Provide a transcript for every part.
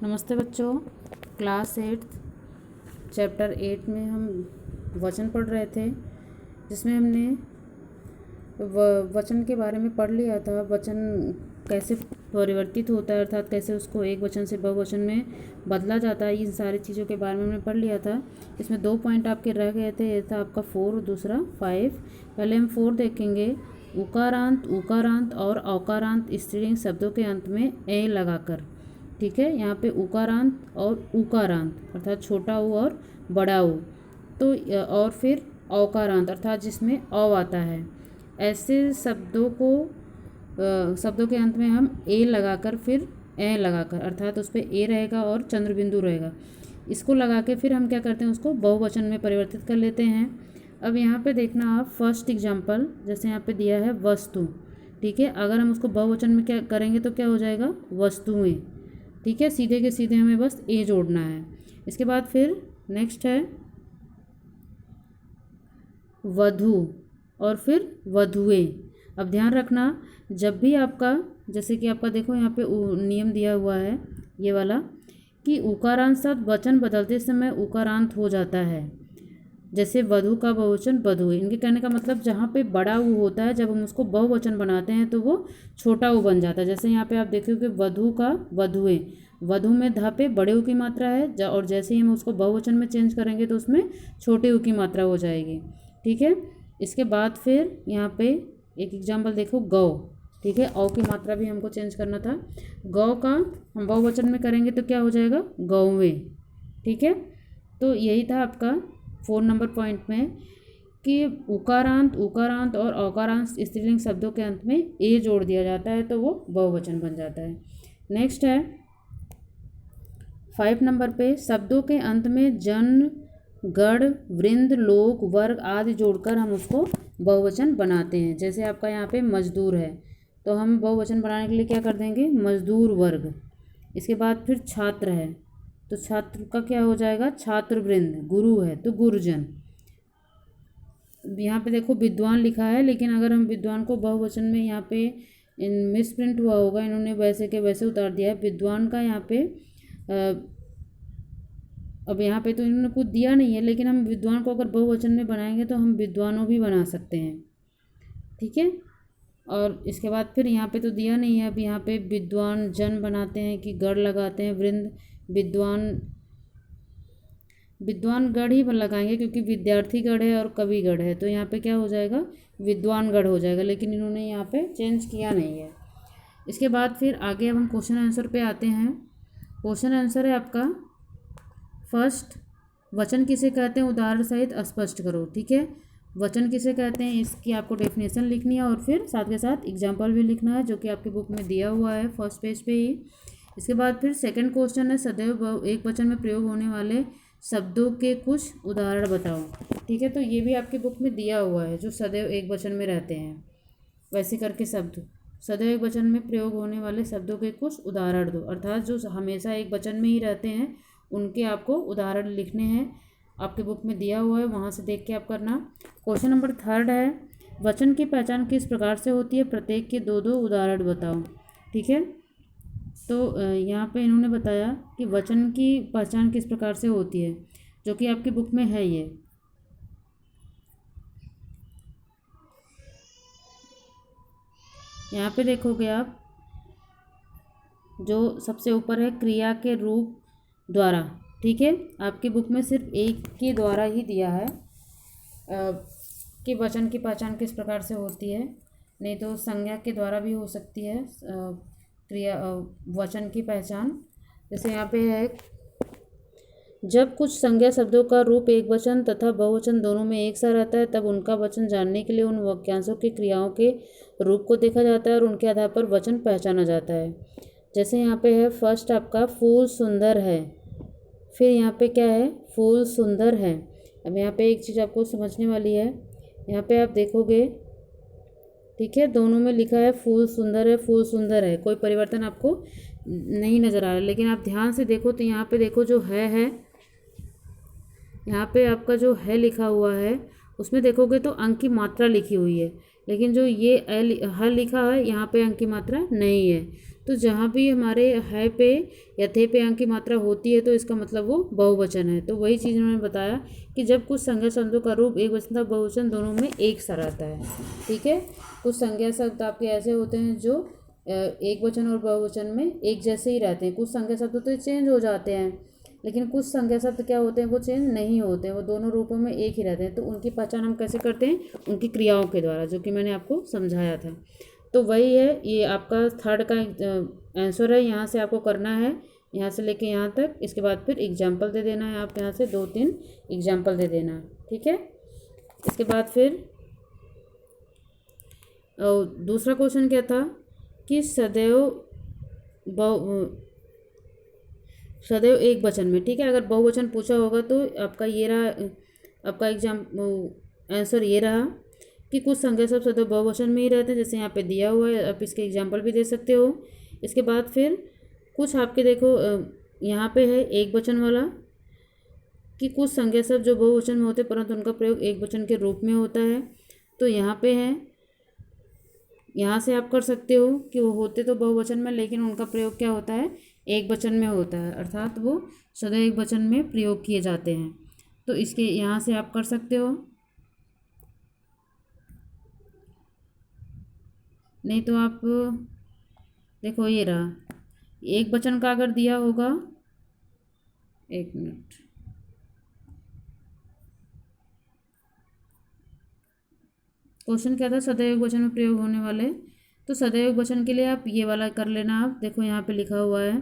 नमस्ते बच्चों। Class 8 chapter 8 में हम वचन पढ़ रहे थे, जिसमें हमने वचन के बारे में पढ़ लिया था। वचन कैसे परिवर्तित होता है, अर्थात कैसे उसको एक वचन से बहुवचन में बदला जाता है, इन सारी चीज़ों के बारे में हमने पढ़ लिया था। इसमें 2 पॉइंट आपके रह गए थे, एक था आपका 4 और दूसरा 5। पहले हम 4 देखेंगे। उकारांत, उकारांत और औकारांत स्त्रीलिंग शब्दों के अंत में ए लगाकर। ठीक है, यहाँ पे उकारांत और उकारांत अर्थात छोटा ऊ और बड़ा ऊ, तो और फिर औकारांत अर्थात जिसमें औ आता है, ऐसे शब्दों को शब्दों के अंत में हम ए लगाकर फिर ए लगाकर अर्थात उस पर ए रहेगा और चंद्र बिंदु रहेगा, इसको लगा के फिर हम क्या करते हैं, उसको बहुवचन में परिवर्तित कर लेते हैं। अब यहाँ पे देखना आप फर्स्ट एग्जाम्पल, जैसे यहाँ पे दिया है वस्तु। ठीक है, अगर हम उसको बहुवचन में क्या करेंगे तो क्या हो जाएगा, वस्तुएं। ठीक है, सीधे के सीधे हमें बस ए जोड़ना है। इसके बाद फिर नेक्स्ट है वधु और फिर वधुएं। अब ध्यान रखना, जब भी आपका, जैसे कि आपका देखो यहाँ पे नियम दिया हुआ है ये वाला, कि उकारांत शब्द वचन बदलते समय उकारांत हो जाता है। जैसे वधु का बहुवचन वधुएं। इनके कहने का मतलब जहाँ पे बड़ा ऊ होता है, जब हम उसको बहुवचन बनाते हैं तो वो छोटा ऊ बन जाता है। जैसे यहाँ पे आप देखोगे वधु का वधुएं, वधु में धा पे बड़े ऊ की मात्रा है, और जैसे ही हम उसको बहुवचन में चेंज करेंगे तो उसमें छोटे ऊ की मात्रा हो जाएगी। ठीक है, इसके बाद फिर यहाँ पे एक एग्जाम्पल देखो गौ। ठीक है, औ की मात्रा भी हमको चेंज करना था। गौ का हम बहुवचन में करेंगे तो क्या हो जाएगा, गौवें। ठीक है, तो यही था आपका 4 नंबर पॉइंट में कि उकारांत, उकारांत और औकारांत स्त्रीलिंग शब्दों के अंत में ए जोड़ दिया जाता है तो वो बहुवचन बन जाता है। नेक्स्ट है 5 नंबर पे, शब्दों के अंत में जन, गण, वृंद, लोक, वर्ग आदि जोड़कर हम उसको बहुवचन बनाते हैं। जैसे आपका यहाँ पे मजदूर है तो हम बहुवचन बनाने के लिए क्या कर देंगे, मजदूर वर्ग। इसके बाद फिर छात्र है तो छात्र का क्या हो जाएगा, छात्र वृंद। गुरु है तो गुरुजन। यहाँ पे देखो विद्वान लिखा है, लेकिन अगर हम विद्वान को बहुवचन में, यहाँ पे मिस प्रिंट हुआ होगा, इन्होंने वैसे के वैसे उतार दिया है विद्वान का। यहाँ पे अब यहाँ पे तो इन्होंने कुछ दिया नहीं है, लेकिन हम विद्वान को अगर बहुवचन में बनाएंगे तो हम विद्वानों भी बना सकते हैं। ठीक है, और इसके बाद फिर यहाँ पे तो दिया नहीं है, अब यहाँ पे विद्वान जन बनाते हैं कि गढ़ लगाते हैं, वृंद विद्वान, विद्वान गढ़ ही लगाएंगे क्योंकि विद्यार्थी गढ़ है और कवि गढ़ है, तो यहाँ पे क्या हो जाएगा, विद्वान गढ़ हो जाएगा, लेकिन इन्होंने यहाँ पे चेंज किया नहीं है। इसके बाद फिर आगे अब हम क्वेश्चन आंसर पे आते हैं। क्वेश्चन आंसर है आपका फर्स्ट, वचन किसे कहते हैं उदाहरण सहित स्पष्ट करो। ठीक है, वचन किसे कहते हैं इसकी आपको डेफिनेशन लिखनी है और फिर साथ के साथ एग्जाम्पल भी लिखना है, जो कि आपकी बुक में दिया हुआ है फर्स्ट पेज पे ही। इसके बाद फिर सेकंड क्वेश्चन है सदैव एक वचन में प्रयोग होने वाले शब्दों के कुछ उदाहरण बताओ। ठीक है, तो ये भी आपकी बुक में दिया हुआ है, जो सदैव एक वचन में रहते हैं वैसे करके शब्द, सदैव एक वचन में प्रयोग होने वाले शब्दों के कुछ उदाहरण दो, अर्थात जो हमेशा एक वचन में ही रहते हैं उनके आपको उदाहरण लिखने हैं। आपके बुक में दिया हुआ है, वहाँ से देख के आप करना। क्वेश्चन नंबर 3 है, वचन की पहचान किस प्रकार से होती है, प्रत्येक के 2-2 उदाहरण बताओ। ठीक है, तो यहाँ पे इन्होंने बताया कि वचन की पहचान किस प्रकार से होती है, जो कि आपकी बुक में है। ये यहाँ पे देखोगे आप, जो सबसे ऊपर है क्रिया के रूप द्वारा। ठीक है, आपकी बुक में सिर्फ एक के द्वारा ही दिया है कि वचन की पहचान किस प्रकार से होती है, नहीं तो संज्ञा के द्वारा भी हो सकती है क्रिया वचन की पहचान। जैसे यहाँ पे है, जब कुछ संज्ञा शब्दों का रूप एक वचन तथा बहुवचन दोनों में एक सा रहता है, तब उनका वचन जानने के लिए उन वाक्यांशों की क्रियाओं के रूप को देखा जाता है और उनके आधार पर वचन पहचाना जाता है। जैसे यहाँ पे है फर्स्ट आपका फूल सुंदर है, फिर यहाँ पे क्या है, फूल सुंदर है। अब यहाँ पे एक चीज़ आपको समझने वाली है, यहाँ पे आप देखोगे, ठीक है, दोनों में लिखा है फूल सुंदर है, फूल सुंदर है, कोई परिवर्तन आपको नहीं नज़र आ रहा है। लेकिन आप ध्यान से देखो तो यहाँ पे देखो जो है, यहाँ पे आपका जो है लिखा हुआ है, उसमें देखोगे तो अंक की मात्रा लिखी हुई है। लेकिन जो ये ह लिखा है यहाँ पे अंक की मात्रा नहीं है। तो जहाँ भी हमारे है पे या थे पे अंक की मात्रा होती है तो इसका मतलब वो बहुवचन है। तो वही चीज़ उन्होंने बताया कि जब कुछ संज्ञा शब्दों का रूप एक वचन तथा बहुवचन दोनों में एक सा रहता है। ठीक है, कुछ संज्ञा शब्द आपके ऐसे होते हैं जो एक वचन और बहुवचन में एक जैसे ही रहते हैं। कुछ संज्ञा शब्द तो चेंज हो जाते हैं, लेकिन कुछ संज्ञा शब्द क्या होते हैं, वो चेंज नहीं होते हैं, वो दोनों रूपों में एक ही रहते हैं। तो उनकी पहचान हम कैसे करते हैं, उनकी क्रियाओं के द्वारा, जो कि मैंने आपको समझाया था। तो वही है, ये आपका थर्ड का आंसर है। यहाँ से आपको करना है, यहाँ से लेके यहाँ तक। इसके बाद फिर एग्जाम्पल दे देना है, आप यहाँ से 2-3 एग्जाम्पल दे देना है। ठीक है, इसके बाद फिर दूसरा क्वेश्चन क्या था कि सदैव एक वचन में। ठीक है, अगर बहुवचन पूछा होगा तो आपका ये रहा, आपका आंसर ये रहा कि कुछ संज्ञा शब्द सदैव बहुवचन में ही रहते हैं, जैसे यहाँ पे दिया हुआ है। आप इसके एग्जाम्पल भी दे सकते हो। इसके बाद फिर कुछ आपके देखो यहाँ पे है एक वचन वाला, कि कुछ संज्ञा शब्द जो बहुवचन में होते हैं परंतु उनका प्रयोग एक वचन के रूप में होता है। तो यहाँ पे है, यहाँ से आप कर सकते हो कि वो होते तो बहुवचन में, लेकिन उनका प्रयोग क्या होता है, एक वचन में होता है, अर्थात वो सदैव एक वचन में प्रयोग किए जाते हैं। तो इसके यहाँ से आप कर सकते हो। नहीं तो आप देखो, ये रहा एक वचन का अगर दिया होगा, एक मिनट, क्वेश्चन क्या था, सदैव वचन में प्रयोग होने वाले। तो सदैव वचन के लिए आप ये वाला कर लेना। आप देखो यहाँ पे लिखा हुआ है,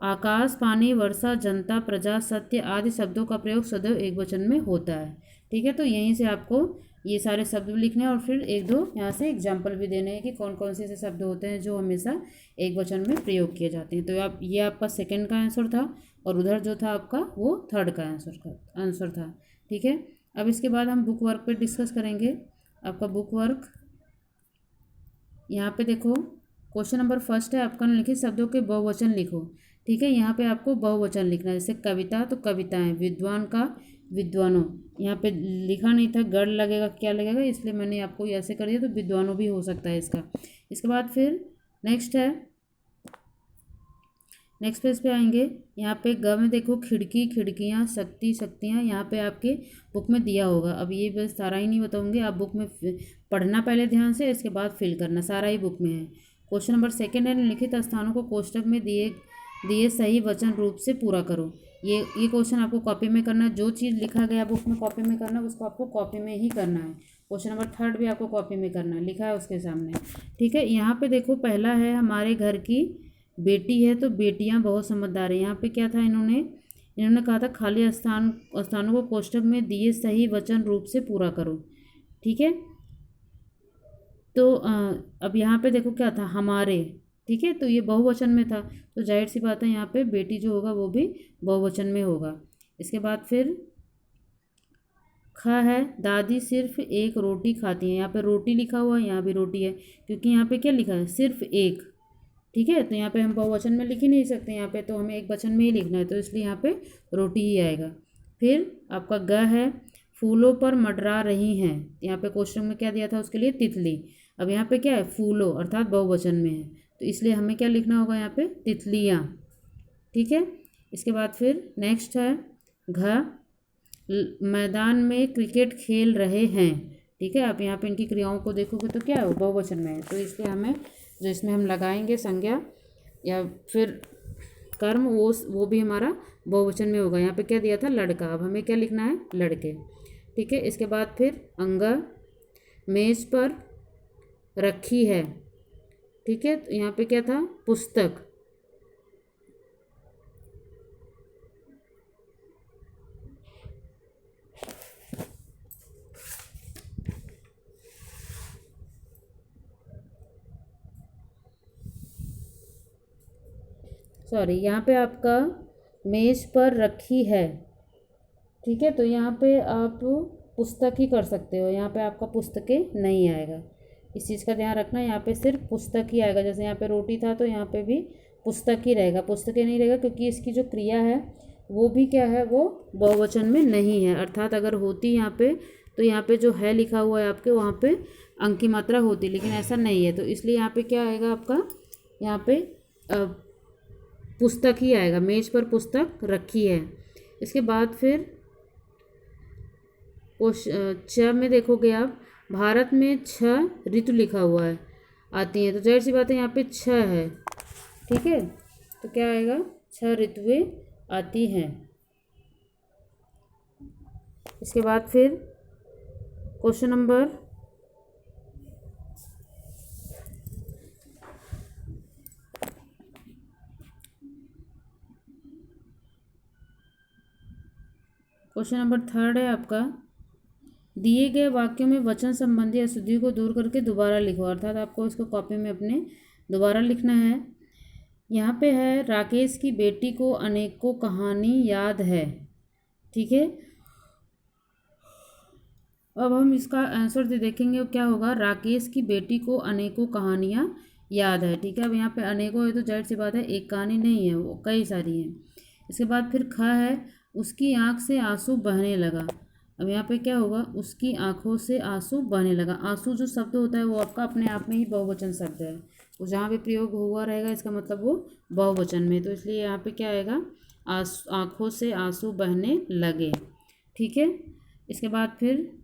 आकाश, पानी, वर्षा, जनता, प्रजा, सत्य आदि शब्दों का प्रयोग सदैव एक वचन में होता है। ठीक है, तो यहीं से आपको ये सारे शब्द भी लिखने हैं और फिर 1-2 यहाँ से एग्जाम्पल भी देने हैं कि कौन कौन से ऐसे शब्द होते हैं जो हमेशा एक वचन में प्रयोग किए जाते हैं। तो आप ये आपका सेकंड का आंसर था, और उधर जो था आपका वो थर्ड का आंसर था। ठीक है, अब इसके बाद हम बुक वर्क पे डिस्कस करेंगे। आपका बुक वर्क यहाँ पे देखो, क्वेश्चन नंबर फर्स्ट है आपका, लिखे शब्दों के बहुवचन लिखो। ठीक है, यहाँ पे आपको बहुवचन लिखना है, जैसे कविता तो कविताएं, विद्वान का विद्वानों। यहाँ पे लिखा नहीं था, गढ़ लगेगा क्या लगेगा, इसलिए मैंने आपको ऐसे कर दिया, तो विद्वानों भी हो सकता है इसका। इसके बाद फिर नेक्स्ट है, नेक्स्ट पेज पे आएंगे। यहाँ पे ग में देखो, खिड़की, खिड़कियाँ, शक्ति, शक्तियाँ, यहाँ पे आपके बुक में दिया होगा। अब ये बस सारा ही नहीं बताऊँगी, आप बुक में पढ़ना पहले ध्यान से, इसके बाद फिल करना, सारा ही बुक में है। क्वेश्चन नंबर सेकंड है, निम्नलिखित स्थानों को कोष्टक में दिए सही वचन रूप से पूरा करो। ये क्वेश्चन आपको कॉपी में करना है। जो चीज़ लिखा गया बुक में कॉपी में करना है, उसको आपको कॉपी में ही करना है। क्वेश्चन नंबर थर्ड भी आपको कॉपी में करना है, लिखा है उसके सामने। ठीक है, यहाँ पे देखो, पहला है हमारे घर की बेटी है, तो बेटियाँ बहुत समझदार है। यहाँ पे क्या था, इन्होंने कहा था खाली स्थानों को कोष्टक में दिए सही वचन रूप से पूरा करो। ठीक है, तो अब यहाँ पे देखो क्या था, हमारे। ठीक है, तो ये बहुवचन में था, तो जाहिर सी बात है यहाँ पे बेटी जो होगा वो भी बहुवचन में होगा। इसके बाद फिर ख है, दादी सिर्फ एक रोटी खाती है। यहाँ पे रोटी लिखा हुआ है, यहाँ भी रोटी है, क्योंकि यहाँ पे क्या लिखा है, सिर्फ एक। ठीक है, तो यहाँ पे हम बहुवचन में लिख ही नहीं सकते, यहाँ पे तो हमें एक वचन में ही लिखना है, तो इसलिए यहाँ पे रोटी ही आएगा। फिर आपका ग है, फूलों पर मंडरा रही हैं। यहाँ पे क्वेश्चन में क्या दिया था, उसके लिए तितली। अब यहाँ पे क्या है, फूलों अर्थात बहुवचन में है, तो इसलिए हमें क्या लिखना होगा, यहाँ पे तितलियाँ। ठीक है, इसके बाद फिर नेक्स्ट है घ, मैदान में क्रिकेट खेल रहे हैं। ठीक है, आप यहाँ पे इनकी क्रियाओं को देखोगे तो क्या है, बहुवचन में है, तो इसलिए हमें जो इसमें हम लगाएंगे संज्ञा या फिर कर्म, वो भी हमारा बहुवचन में होगा। यहाँ पे क्या दिया था, लड़का, अब हमें क्या लिखना है, लड़के। ठीक है, इसके बाद फिर अंगा, मेज पर रखी है। ठीक है, तो यहाँ पे क्या था, पुस्तक। सॉरी, यहाँ पे आपका मेज पर रखी है। ठीक है, तो यहाँ पे आप पुस्तक ही कर सकते हो, यहाँ पे आपका पुस्तकें नहीं आएगा, इस चीज़ का ध्यान रखना। यहाँ पे सिर्फ पुस्तक ही आएगा, जैसे यहाँ पे रोटी था तो यहाँ पे भी पुस्तक ही रहेगा, पुस्तकें नहीं रहेगा, क्योंकि इसकी जो क्रिया है वो भी क्या है, वो बहुवचन में नहीं है। अर्थात अगर होती यहाँ पे, तो यहाँ पे जो है लिखा हुआ है आपके, वहाँ पे अंक की मात्रा होती, लेकिन ऐसा नहीं है। तो इसलिए यहाँ पे क्या आएगा आपका, यहाँ पे पुस्तक ही आएगा, मेज पर पुस्तक रखी है। इसके बाद फिर च में देखोगे आप, भारत में 6 ऋतु लिखा हुआ है, आती हैं, तो जाहिर सी बात है यहाँ पे 6 है। ठीक है, तो क्या आएगा, 6 ऋतुएं आती हैं। इसके बाद फिर क्वेश्चन नंबर 3 है आपका, दिए गए वाक्यों में वचन संबंधी अशुद्धियों को दूर करके दोबारा लिखो। अर्थात आपको इसको कॉपी में अपने दोबारा लिखना है। यहाँ पे है, राकेश की बेटी को अनेकों कहानी याद है। ठीक है, अब हम इसका आंसर देखेंगे क्या होगा, राकेश की बेटी को अनेकों कहानियाँ याद है। ठीक है, अब यहाँ पे अनेकों है तो जाहिर सी बात है एक कहानी नहीं है, वो कई सारी हैं। इसके बाद फिर ख है, उसकी आँख से आंसू बहने लगा। अब यहाँ पे क्या होगा, उसकी आंखों से आंसू बहने लगा। आंसू जो शब्द होता है वो आपका अपने आप में ही बहुवचन शब्द है, वो जहाँ भी प्रयोग हुआ रहेगा इसका मतलब वो बहुवचन में, तो इसलिए यहाँ पे क्या आएगा, आंखों से आंसू बहने लगे। ठीक है, इसके बाद फिर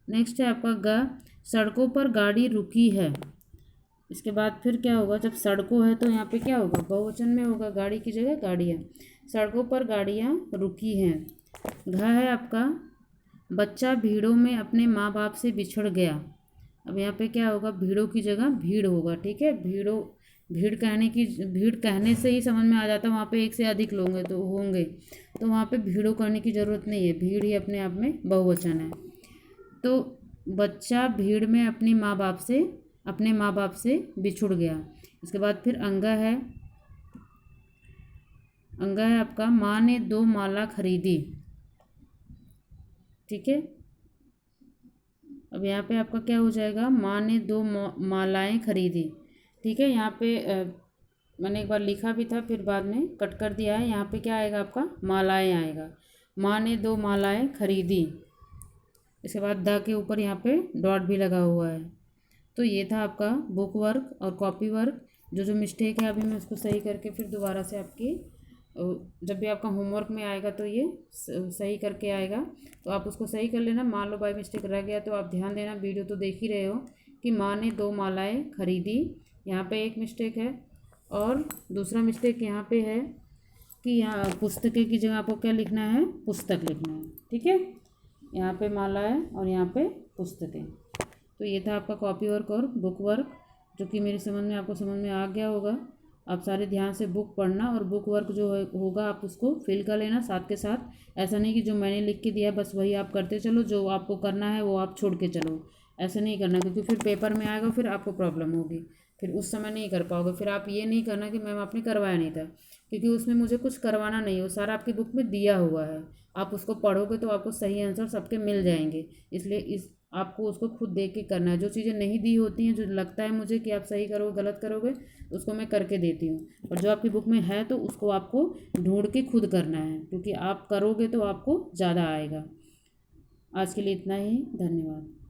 नेक्स्ट है आपका ग, सड़कों पर गाड़ी रुकी है। इसके बाद फिर क्या होगा, जब सड़कों है तो यहाँ पे क्या होगा, बहुवचन में होगा, गाड़ी की जगह गाड़ियाँ, सड़कों पर गाड़ियाँ रुकी हैं। घ है आपका, बच्चा भीड़ों में अपने माँ बाप से बिछड़ गया। अब यहाँ पे क्या होगा, भीड़ों की जगह भीड़ होगा। ठीक है, भीड़ कहने से ही समझ में आ जाता है, वहाँ पे एक से अधिक लोग होंगे तो वहाँ पे भीड़ों करने की ज़रूरत नहीं है, भीड़ ही अपने आप में बहुवचन है। तो बच्चा भीड़ में अपने माँ बाप से बिछुड़ गया। इसके बाद फिर अंगा है आपका, माँ ने 2 माला खरीदी। ठीक है, अब यहाँ पे आपका क्या हो जाएगा, माँ ने 2 मालाएँ खरीदी। ठीक है, यहाँ पे मैंने एक बार लिखा भी था फिर बाद में कट कर दिया है, यहाँ पे क्या आएगा आपका, मालाएँ आएगा, माँ ने 2 मालाएँ खरीदी। इसके बाद द के ऊपर यहाँ पे डॉट भी लगा हुआ है। तो ये था आपका बुक वर्क और कॉपी वर्क। जो मिस्टेक है अभी मैं उसको सही करके फिर दोबारा से आपकी जब भी आपका होमवर्क में आएगा तो ये सही करके आएगा, तो आप उसको सही कर लेना। मान लो बाई मिस्टेक रह गया तो आप ध्यान देना, वीडियो तो देख ही रहे हो कि माँ ने 2 मालाएँ खरीदी, यहाँ पे एक मिस्टेक है। और दूसरा मिस्टेक यहाँ पे है कि यहाँ पुस्तकें की जगह आपको क्या लिखना है, पुस्तक लिखना है। ठीक है, यहाँ पे माला है और यहाँ पे पुस्तकें। तो ये था आपका कॉपी वर्क और बुक वर्क, जो कि मेरी समझ में आपको समझ में आ गया होगा। आप सारे ध्यान से बुक पढ़ना और बुक वर्क जो होगा आप उसको फिल कर लेना साथ के साथ। ऐसा नहीं कि जो मैंने लिख के दिया बस वही आप करते चलो, जो आपको करना है वो आप छोड़ के चलो, ऐसा नहीं करना, क्योंकि फिर पेपर में आएगा फिर आपको प्रॉब्लम होगी, फिर उस समय नहीं कर पाओगे। फिर आप ये नहीं करना कि मैम आपने करवाया नहीं था, क्योंकि उसमें मुझे कुछ करवाना नहीं है, वो सारा आपकी बुक में दिया हुआ है। आप उसको पढ़ोगे तो आपको सही आंसर सबके मिल जाएंगे, इसलिए आपको उसको खुद देख के करना है। जो चीज़ें नहीं दी होती हैं, जो लगता है मुझे कि आप सही करोगे गलत करोगे, उसको मैं करके देती हूँ, और जो आपकी बुक में है तो उसको आपको ढूंढ के खुद करना है, क्योंकि आप करोगे तो आपको ज़्यादा आएगा। आज के लिए इतना ही, धन्यवाद।